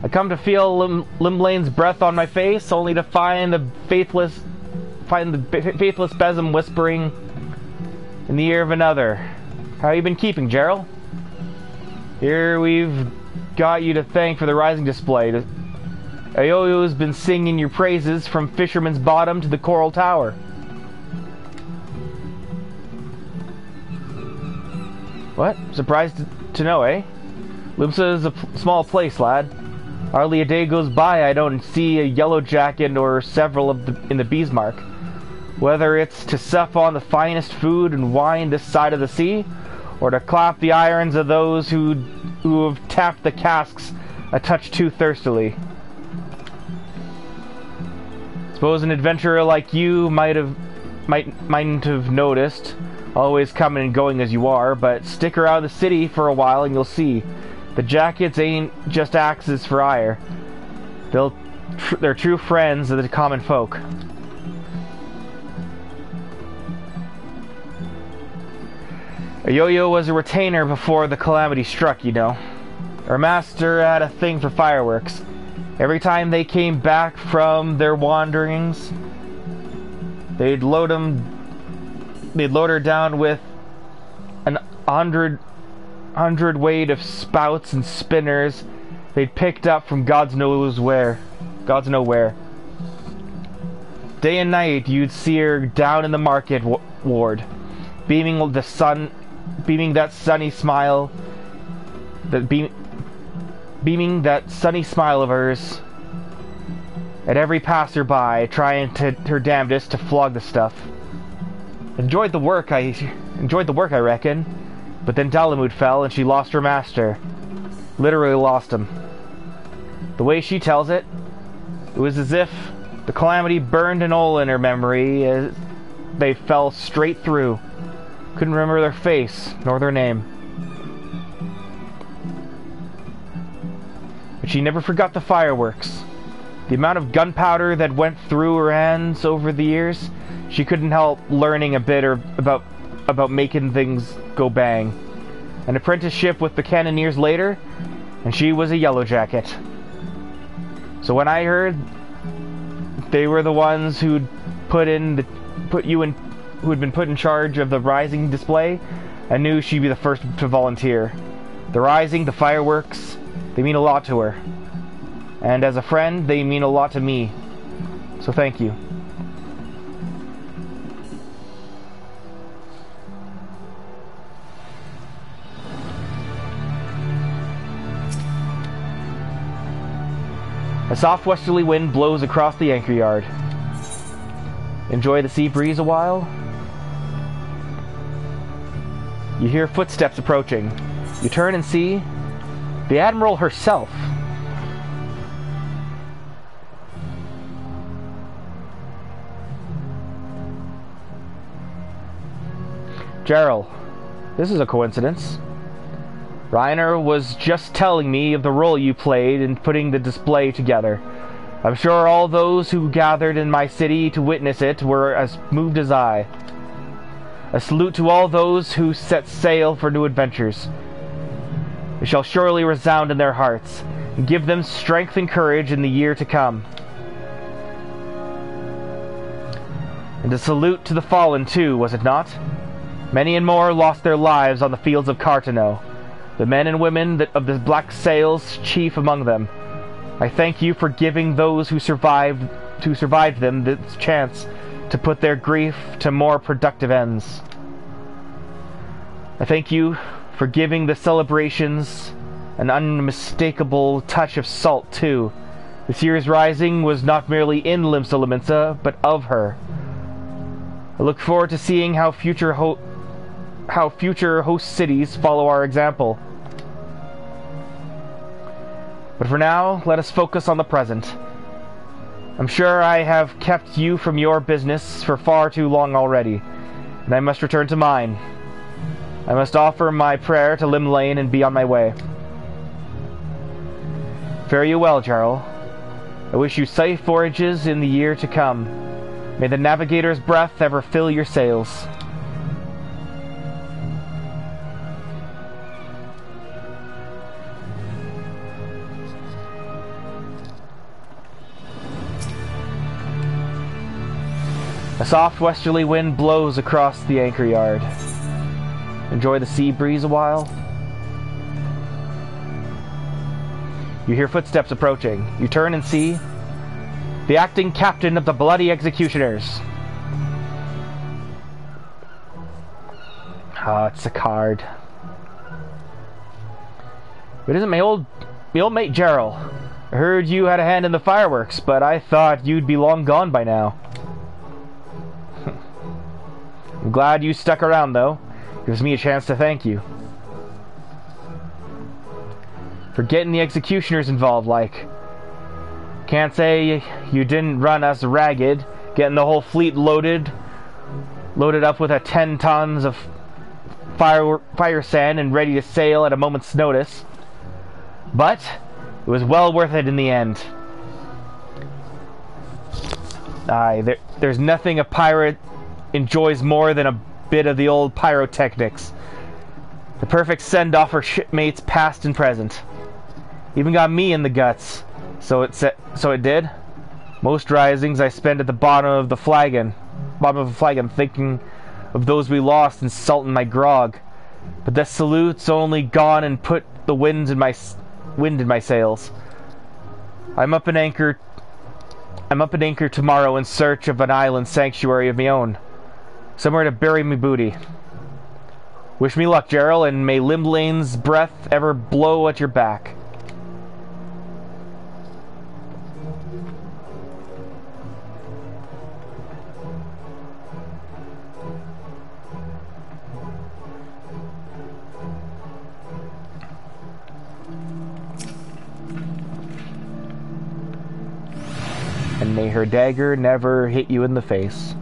I come to feel Limlane's breath on my face, only to find the faithless besom whispering in the ear of another. How you been keeping, Gerald? Here we've got you to thank for the rising display. Ayoyo's been singing your praises from Fisherman's Bottom to the Coral Tower. What? Surprised to know, eh? Limsa is a small place, lad. Hardly a day goes by I don't see a yellow jacket or several in the Bismarck. Whether it's to sup on the finest food and wine this side of the sea, or to clap the irons of those who have tapped the casks a touch too thirstily. Suppose an adventurer like you mightn't have noticed, always coming and going as you are, but stick around the city for a while and you'll see. The jackets ain't just axes for ire. They're true friends of the common folk. Ayoyo was a retainer before the calamity struck, you know. Her master had a thing for fireworks. Every time they came back from their wanderings, they'd load her down with an hundred weight of spouts and spinners they'd picked up from God's knows where. Day and night you'd see her down in the market ward, beaming that sunny smile, beaming that sunny smile of hers at every passerby, trying her damnedest to flog the stuff. Enjoyed the work, I reckon. But then Dalamud fell and she lost her master. Literally lost him. The way she tells it, it was as if the calamity burned an hole in her memory as they fell straight through. Couldn't remember their face, nor their name. But she never forgot the fireworks. The amount of gunpowder that went through her hands over the years, she couldn't help learning a bit about making things go bang. An apprenticeship with the cannoneers later, and she was a yellow jacket. So when I heard they were the ones who had been put in charge of the Rising display, I knew she'd be the first to volunteer. The Rising, the fireworks, they mean a lot to her. And as a friend, they mean a lot to me. So thank you. A soft westerly wind blows across the anchor yard. Enjoy the sea breeze a while. You hear footsteps approaching. You turn and see the Admiral herself. Gerald, this is a coincidence. Reiner was just telling me of the role you played in putting the display together. I'm sure all those who gathered in my city to witness it were as moved as I. A salute to all those who set sail for new adventures. It shall surely resound in their hearts, and give them strength and courage in the year to come. And a salute to the fallen, too, was it not? Many and more lost their lives on the fields of Cartano. The men and women of the Black Sails, chief among them. I thank you for giving those who survived them this chance to put their grief to more productive ends. I thank you for giving the celebrations an unmistakable touch of salt, too. This year's Rising was not merely in Limsa, but of her. I look forward to seeing how future host cities follow our example. But for now, let us focus on the present. I'm sure I have kept you from your business for far too long already, and I must return to mine. I must offer my prayer to Lim Lane and be on my way. Fare you well, Jarl. I wish you safe voyages in the year to come. May the navigator's breath ever fill your sails. A soft westerly wind blows across the anchor yard. Enjoy the sea breeze a while. You hear footsteps approaching. You turn and see the acting captain of the Bloody Executioners. Ah, it's a card. It isn't my old mate Gerald. I heard you had a hand in the fireworks, but I thought you'd be long gone by now. I'm glad you stuck around, though. Gives me a chance to thank you. For getting the executioners involved, like. Can't say you didn't run us ragged, getting the whole fleet loaded up with 10 tons of fire sand and ready to sail at a moment's notice. But it was well worth it in the end. Aye, there's nothing a pirate enjoys more than a bit of the old pyrotechnics. The perfect send-off for shipmates past and present. Even got me in the guts. So it did. Most risings I spend at the bottom of the flagon, thinking of those we lost and salting my grog. But the salute's only gone and put the wind in my sails. I'm up an anchor tomorrow in search of an island sanctuary of my own. Somewhere to bury me booty. Wish me luck, Gerald, and may Lim Lane's breath ever blow at your back. may her dagger never hit you in the face.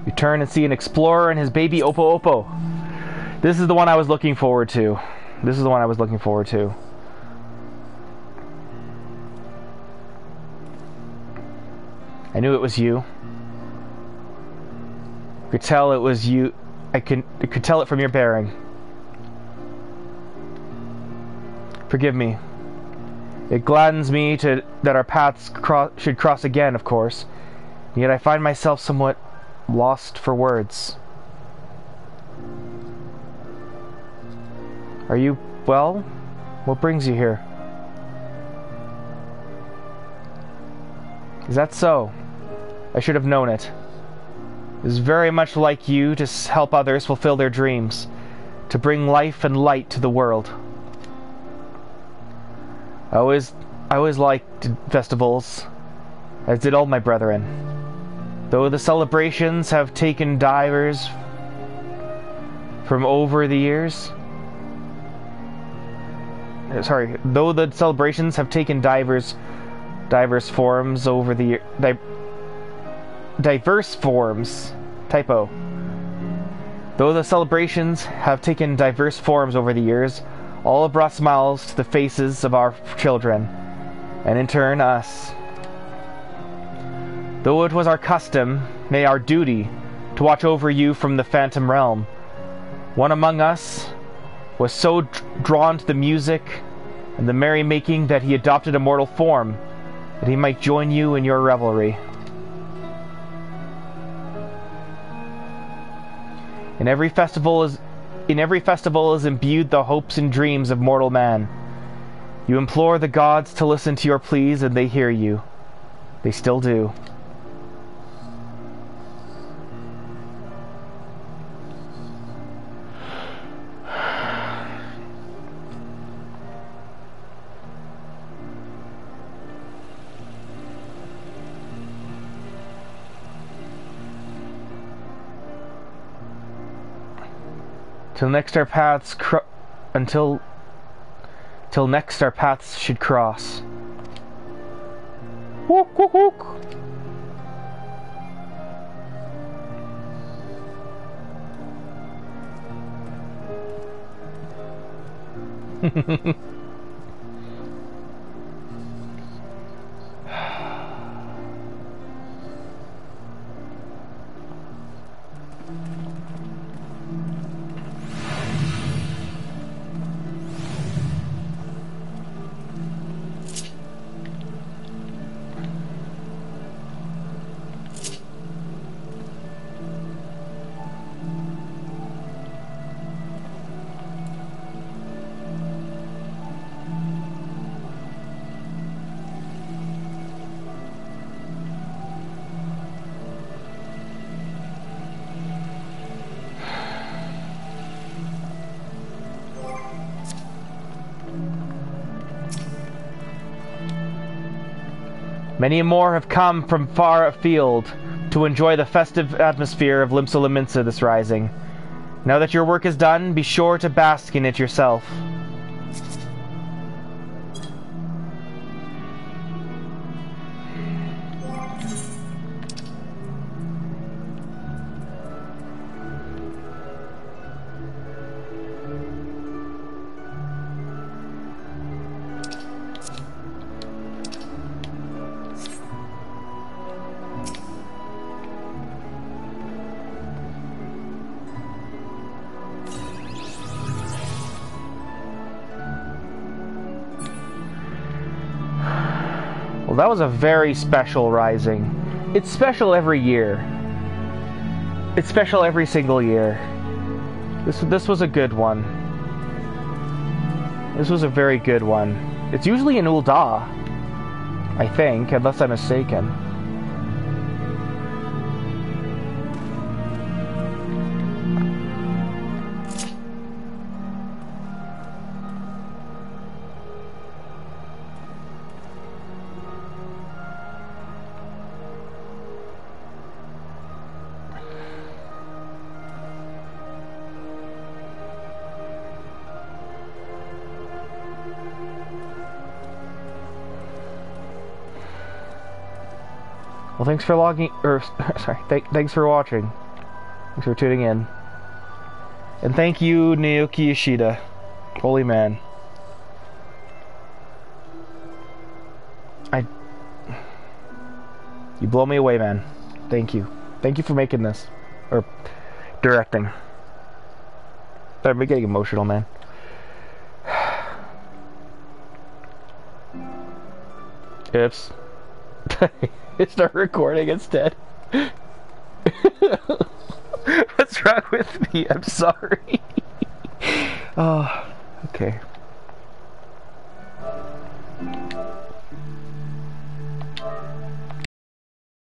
You turn and see an explorer and his baby Oppo Oppo. This is the one I was looking forward to. This is the one I was looking forward to. I knew it was you. I could tell it was you. I could tell it from your bearing. Forgive me. It gladdens me that our paths should cross again, of course. Yet I find myself somewhat lost for words. Are you well? What brings you here? Is that so? I should have known it. It is very much like you to help others fulfill their dreams, to bring life and light to the world. I always liked festivals, as did all my brethren. Though the celebrations have taken divers from over the years. Though the celebrations have taken diverse forms over the year, diverse forms. Typo. Though the celebrations have taken diverse forms over the years, all have brought smiles to the faces of our children, and in turn us. Though it was our custom, nay our duty, to watch over you from the phantom realm, one among us was so drawn to the music and the merrymaking that he adopted a mortal form, that he might join you in your revelry. In every festival is imbued the hopes and dreams of mortal man. You implore the gods to listen to your pleas, and they hear you. They still do. Till next our paths should cross. Wook wook wook. Many more have come from far afield to enjoy the festive atmosphere of Limsa Lominsa this rising. Now that your work is done, be sure to bask in it yourself. Well, that was a very special rising. It's special every year. It's special every single year. This was a good one. This was a very good one. It's usually in Ul'dah, I think, unless I'm mistaken. Well, thanks for logging, or sorry, thanks for watching. Thanks for tuning in. And thank you, Naoki Yoshida. Holy man. You blow me away, man. Thank you. Thank you for making this. Or directing. I'm getting emotional, man. Oops. Start recording instead. What's wrong with me? I'm sorry. Oh, okay.